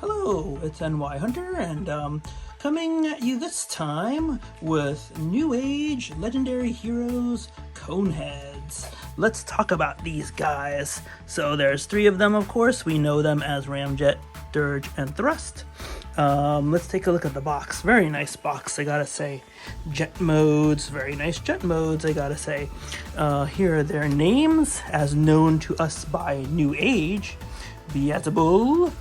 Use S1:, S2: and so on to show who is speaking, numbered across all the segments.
S1: Hello, it's NY Hunter, and coming at you this time with New Age Legendary Heroes Coneheads. Let's talk about these guys. So there's three of them, of course. We know them as Ramjet, Dirge, and Thrust. Let's take a look at the box. Very nice box, I gotta say. Jet modes, very nice jet modes, I gotta say. Here are their names, as known to us by New Age: Beelzebul,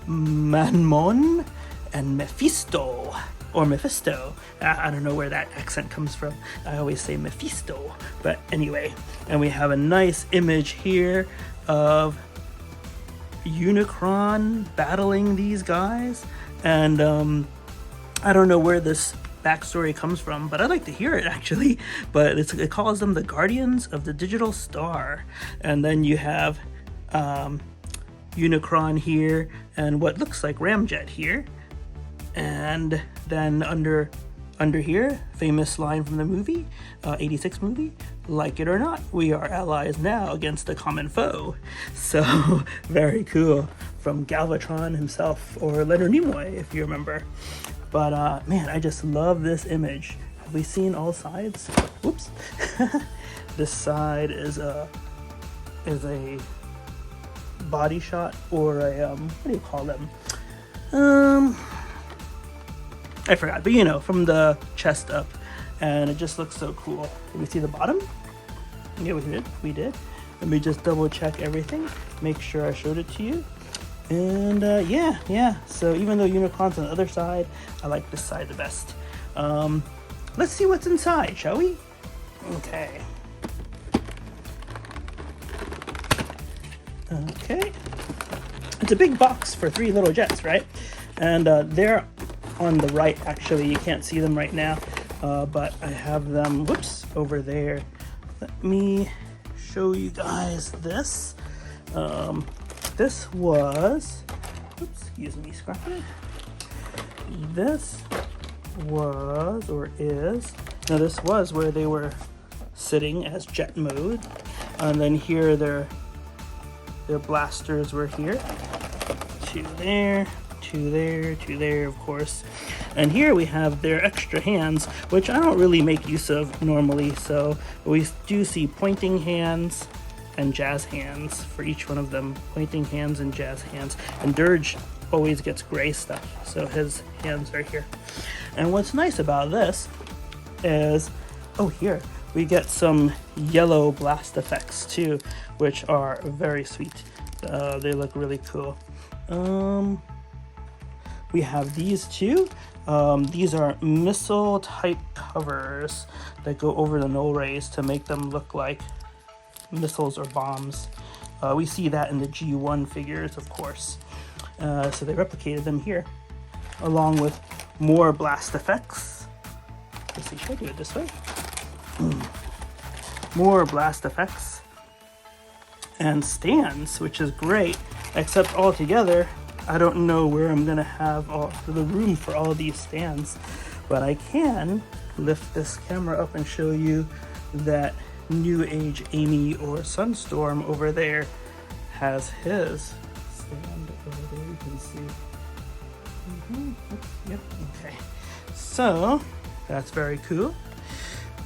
S1: Manmon, and Mephisto, or Mephisto. I don't know where that accent comes from. I always say Mephisto, but anyway. And we have a nice image here of Unicron battling these guys, and I don't know where this backstory comes from, but I'd like to hear it actually. But it calls them the Guardians of the Digital Star, and then you have Unicron here and what looks like Ramjet here, and then under here, famous line from the movie, 86 movie, like it or not, we are allies now against a common foe. So very cool, from Galvatron himself, or Leonard Nimoy if you remember. But man, I just love this image. Have we seen all sides? Whoops. This side is a body shot, or a what do you call them? I forgot, but you know, from the chest up, and it just looks so cool. Can we see the bottom? Yeah, we did. Let me just double check everything, make sure I showed it to you. And yeah, so even though Unicron's on the other side, I like this side the best. Let's see what's inside, shall we? Okay. It's a big box for three little jets, right? And they're on the right, actually. You can't see them right now, but I have them, whoops, over there. Let me show you guys this. This was, oops, excuse me, scrapping. This was, or is, now this was where they were sitting as jet mode, and then here their blasters were here. Two there, two there, two there, of course. And here we have their extra hands, which I don't really make use of normally, so we do see pointing hands and jazz hands for each one of them. Pointing hands and jazz hands. And Dirge always gets gray stuff, so his hands are here. And what's nice about this is, oh, here, we get some yellow blast effects too, which are very sweet. They look really cool. We have these two. These are missile type covers that go over the null rays to make them look like missiles or bombs. We see that in the G1 figures, of course. So they replicated them here, along with more blast effects. Let's see, should I do it this way? More blast effects and stands, which is great, except altogether I don't know where I'm gonna have all the room for all these stands, but I can lift this camera up and show you that New Age Amy, or Sunstorm, over there has his stand over there. You can see. Yep. Okay. So that's very cool.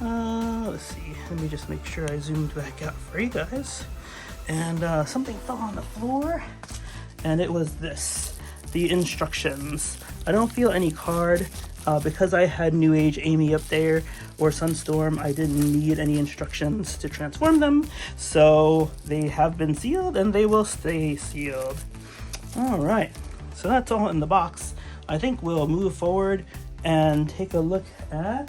S1: Let's see. Let me just make sure I zoomed back out for you guys. And something fell on the floor, and it was this, the instructions. I don't feel any card. Because I had New Age Amy up there, or Sunstorm, I didn't need any instructions to transform them, so they have been sealed and they will stay sealed. Alright, so that's all in the box. I think we'll move forward and take a look at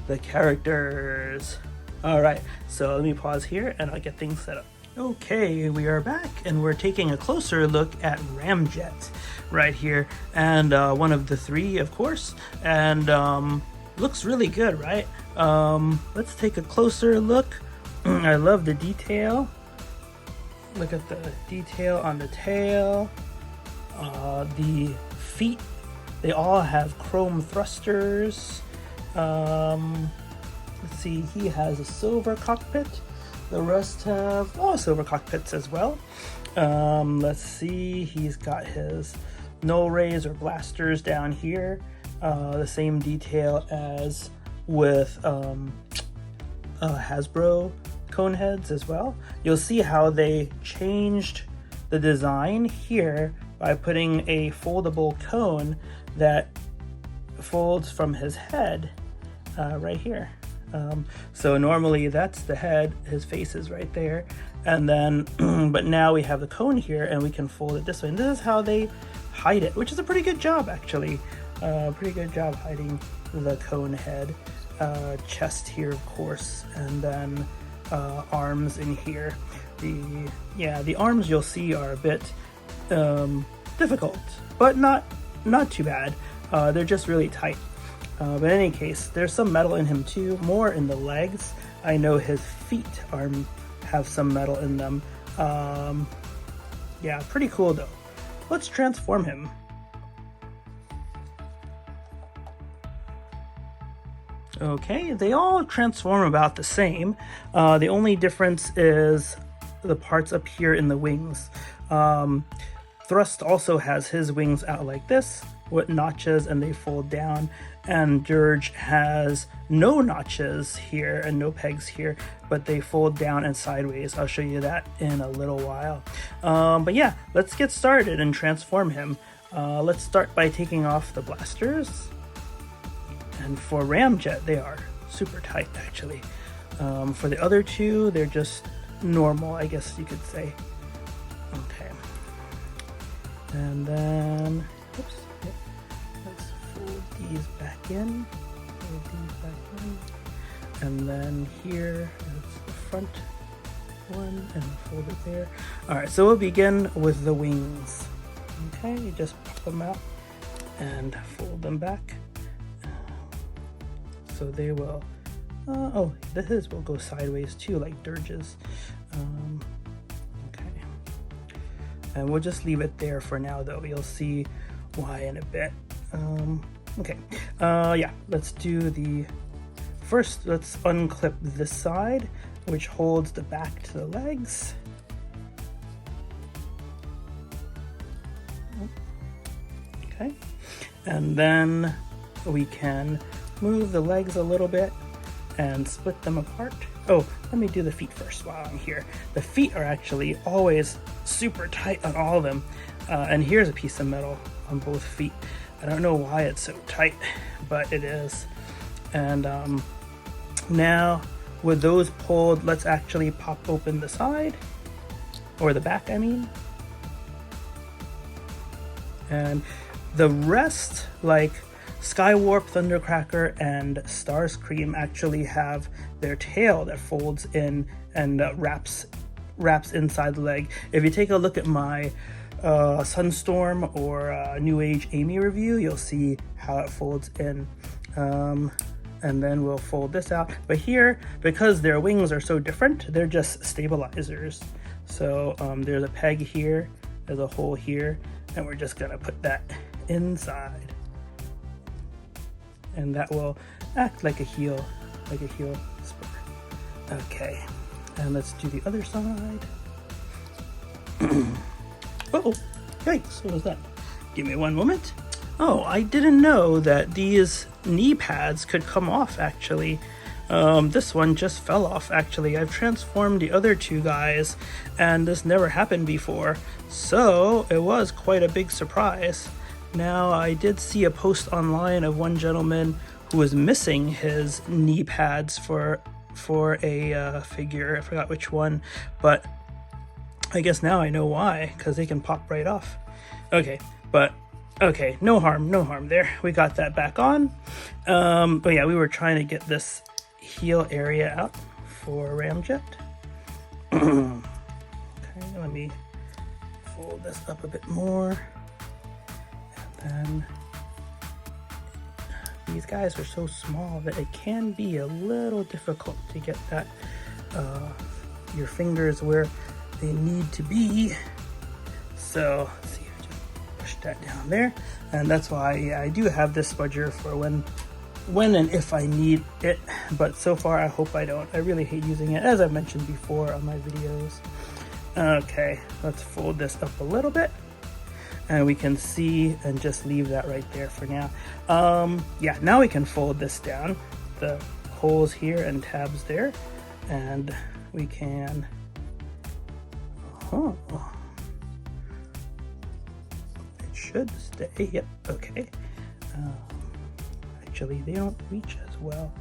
S1: the characters. Alright, so let me pause here and I'll get things set up. Okay, we are back, and we're taking a closer look at Ramjet right here, and one of the three, of course, and looks really good, right? Let's take a closer look. I love the detail. Look at the detail on the tail. The feet, they all have chrome thrusters. Let's see, he has a silver cockpit. The rest have silver cockpits as well. Let's see, he's got his null rays or blasters down here. The same detail as with Hasbro Coneheads as well. You'll see how they changed the design here by putting a foldable cone that folds from his head right here. So normally that's the head, his face is right there, and then but now we have the cone here and we can fold it this way, and this is how they hide it, which is a pretty good job actually. Pretty good job hiding the cone head. Chest here of course, and then arms in here. The arms you'll see are a bit difficult, but not too bad. They're just really tight. But in any case, there's some metal in him too, more in the legs. I know his feet have some metal in them. Yeah, pretty cool though. Let's transform him. Okay, they all transform about the same. The only difference is the parts up here in the wings. Thrust also has his wings out like this with notches and they fold down, and Dirge has no notches here and no pegs here, but they fold down and sideways. I'll show you that in a little while. But yeah, let's get started and transform him. Let's start by taking off the blasters. And for Ramjet, they are super tight actually. For the other two, they're just normal, I guess you could say. Okay. And then, oops, yep. Let's fold these back in. Fold these back in. And then here is the front one, and fold it there. All right, so we'll begin with the wings. Okay, you just pop them out and fold them back. So they will, his will go sideways too, like Dirge's. Okay. And we'll just leave it there for now though. You'll see why in a bit. Okay. Yeah, let's do the, first let's unclip this side, which holds the back to the legs. Okay. And then we can move the legs a little bit and split them apart. Oh, let me do the feet first while I'm here. The feet are actually always super tight on all of them. And here's a piece of metal on both feet. I don't know why it's so tight, but it is. And now with those pulled, let's actually pop open the side, or the back, I mean. And the rest, like Skywarp, Thundercracker, and Starscream, actually have their tail that folds in and wraps inside the leg. If you take a look at my Sunstorm or NewAge Amy review, you'll see how it folds in. And then we'll fold this out. But here, because their wings are so different, they're just stabilizers. So there's a peg here, there's a hole here, and we're just gonna put that inside. And that will act like a heel spur. Okay, and let's do the other side. Uh-oh, yikes, what was that? Give me one moment. Oh, I didn't know that these knee pads could come off actually. This one just fell off actually. I've transformed the other two guys and this never happened before. So it was quite a big surprise. Now, I did see a post online of one gentleman who was missing his knee pads for a figure. I forgot which one, but I guess now I know why, because they can pop right off. Okay, but okay, no harm there. We got that back on. But yeah, we were trying to get this heel area out for Ramjet. Okay, let me fold this up a bit more. And these guys are so small that it can be a little difficult to get that your fingers where they need to be. So let's see, I just push that down there, and that's why I do have this smudger for when when and if I need it, but so far I hope I don't. I really hate using it, as I've mentioned before on my videos. Okay, let's fold this up a little bit, and we can see and just leave that right there for now. Yeah, now we can fold this down, the holes here and tabs there, and we can, it should stay, yep, okay. Actually, they don't reach as well,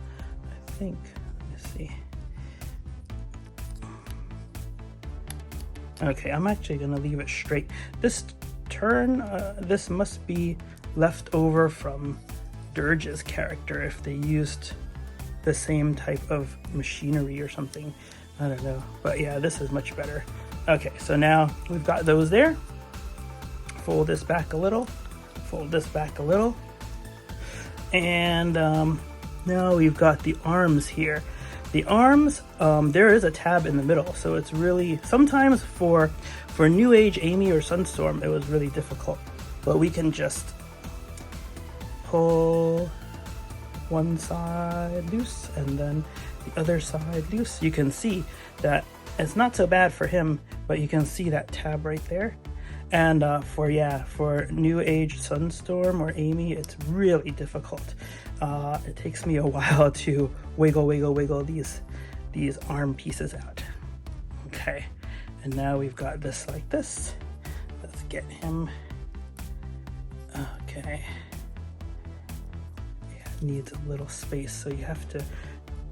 S1: I think. Let's see. Okay, I'm actually gonna leave it straight. This turn, this must be left over from Dirge's character if they used the same type of machinery or something. I don't know, but yeah, this is much better. Okay, so now we've got those there. Fold this back a little, fold this back a little. And now we've got the arms here. The arms, there is a tab in the middle, so it's really, sometimes for NewAge, Amy, or Sunstorm, it was really difficult. But we can just pull one side loose and then the other side loose. You can see that it's not so bad for him, but you can see that tab right there. And for NewAge, Sunstorm, or Amy, it's really difficult. It takes me a while to wiggle these arm pieces out. Okay, and now we've got this like this. Let's get him. Okay. Yeah, it needs a little space, so you have to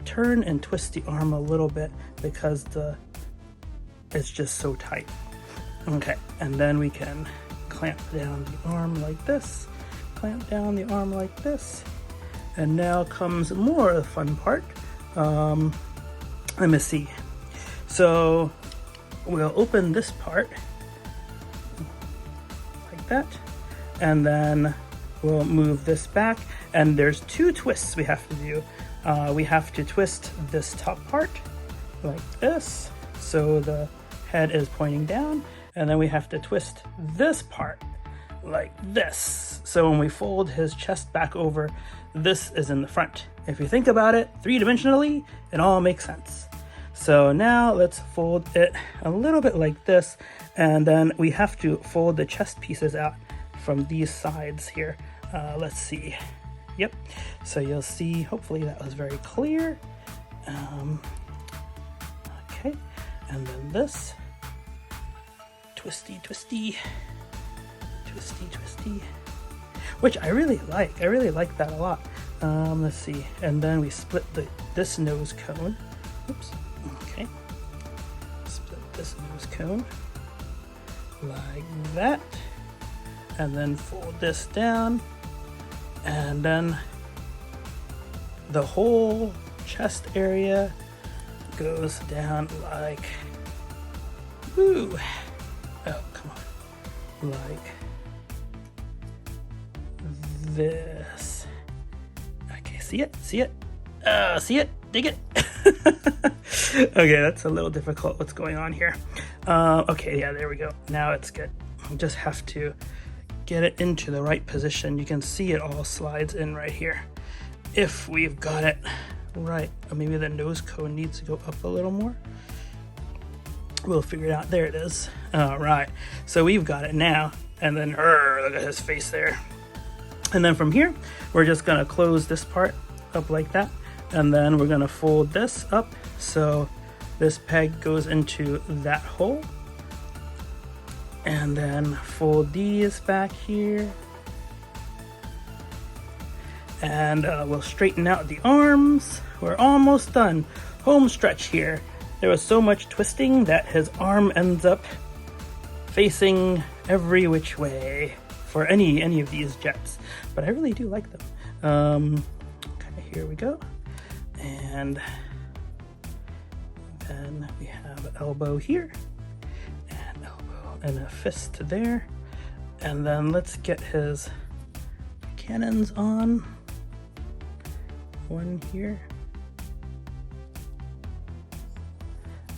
S1: turn and twist the arm a little bit because it's just so tight. Okay, and then we can clamp down the arm like this, clamp down the arm like this, and now comes more of the fun part. Let me see. So we'll open this part like that, and then we'll move this back, and there's two twists we have to do. We have to twist this top part like this, so the head is pointing down, and then we have to twist this part like this. So when we fold his chest back over, this is in the front. If you think about it three-dimensionally, it all makes sense. So now let's fold it a little bit like this, and then we have to fold the chest pieces out from these sides here. Let's see. Yep. So you'll see, hopefully that was very clear. Okay, and then this. Twisty, which I really like. I really like that a lot. Let's see. And then we split this nose cone. Oops. Okay. Split this nose cone like that. And then fold this down. And then the whole chest area goes down like, woo. Oh, come on. Like this. Okay, see it? See it? See it? Dig it? Okay, that's a little difficult. What's going on here? Okay, yeah, there we go. Now it's good. We just have to get it into the right position. You can see it all slides in right here. If we've got it right. Or maybe the nose cone needs to go up a little more. We'll figure it out. There it is. All right. So we've got it now. And then, look at his face there. And then from here, we're just going to close this part up like that. And then we're going to fold this up. So this peg goes into that hole. And then fold these back here. And we'll straighten out the arms. We're almost done. Home stretch here. There was so much twisting that his arm ends up facing every which way for any of these jets. But I really do like them. Okay, here we go. And then we have an elbow here. And elbow and a fist there. And then let's get his cannons on. One here.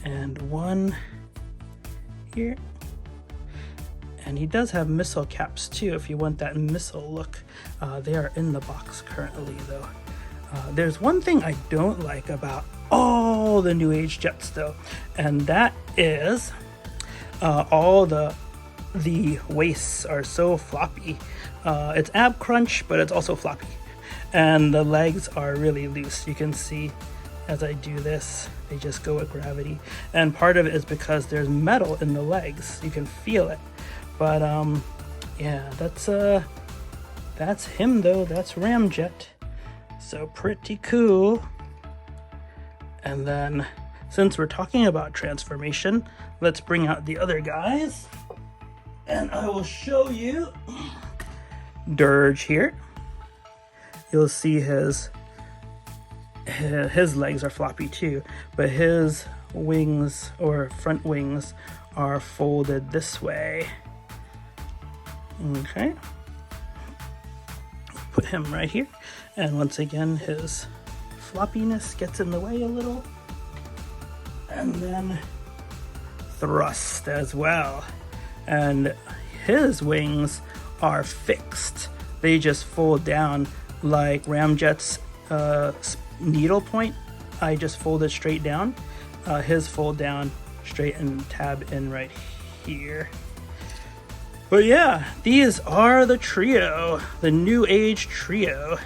S1: And one here. And he does have missile caps too if you want that missile look. They are in the box currently though. There's one thing I don't like about all the New Age jets though, and that is all the waists are so floppy. It's ab crunch, but it's also floppy, and the legs are really loose. You can see as I do this, they just go with gravity, and part of it is because there's metal in the legs. You can feel it, but yeah, that's him though. That's Ramjet. So pretty cool. And then, since we're talking about transformation, let's bring out the other guys. And I will show you Dirge here. You'll see his legs are floppy too, but his wings, or front wings, are folded this way. Okay. Put him right here. And once again, his floppiness gets in the way a little. And then thrust as well. And his wings are fixed. They just fold down like Ramjet's needle point. I just fold it straight down. His fold down straight and tab in right here. But yeah, these are the trio, the New Age trio.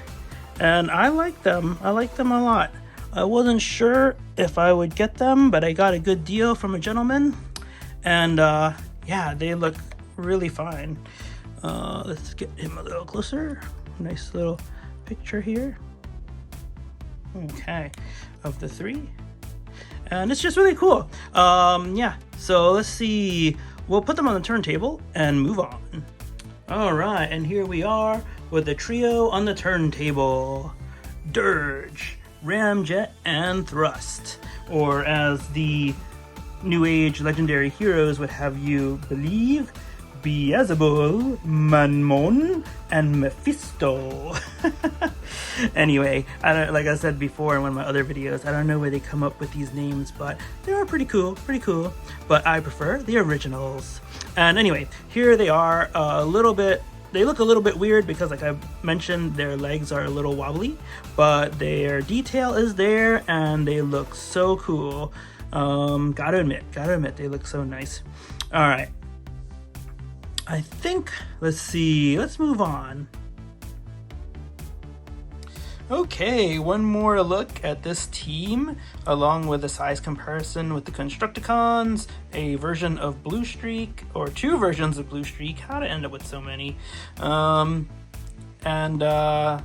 S1: And I like them. I like them a lot. I wasn't sure if I would get them, but I got a good deal from a gentleman. And yeah, they look really fine. Let's get him a little closer. Nice little picture here. Okay, of the three. And it's just really cool. Yeah, so let's see. We'll put them on the turntable and move on. All right, and here we are with the trio on the turntable. Dirge, Ramjet, and Thrust. Or as the New Age legendary heroes would have you believe, Beelzebul, Manmon, and Mephisto. Anyway, like I said before in one of my other videos, I don't know where they come up with these names, but they are pretty cool. But I prefer the originals. And anyway, here they are, they look a little bit weird because, like I mentioned, their legs are a little wobbly, but their detail is there and they look so cool. Gotta admit, they look so nice. All right. I think, let's move on. Okay, one more look at this team, along with a size comparison with the Constructicons, a version of Blue Streak, or two versions of Blue Streak. How to end up with so many? And did I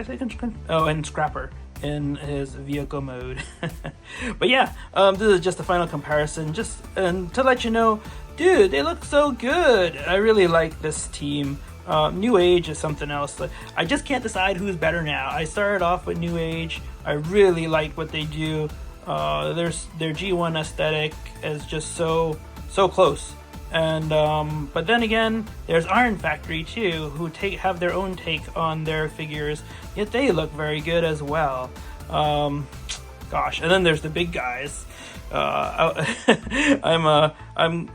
S1: say Constructicon? Oh, and Scrapper in his vehicle mode. But yeah, this is just the final comparison, just to let you know, dude, they look so good. I really like this team. New Age is something else. I just can't decide who's better now. I started off with New Age. I really like what they do. Their G1 aesthetic is just so close. And but then again, there's Iron Factory too, who have their own take on their figures, yet they look very good as well. Gosh, and then there's the big guys. I'm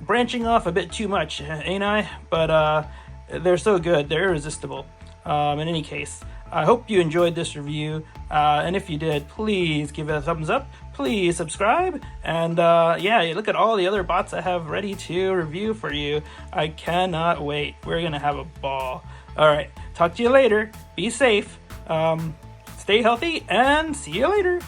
S1: branching off a bit too much, ain't I? But they're so good, they're irresistible. In any case, I hope you enjoyed this review, and if you did, please give it a thumbs up, please subscribe, and yeah, look at all the other bots I have ready to review for you. I cannot wait. We're gonna have a ball. Alright, talk to you later, be safe, stay healthy, and see you later.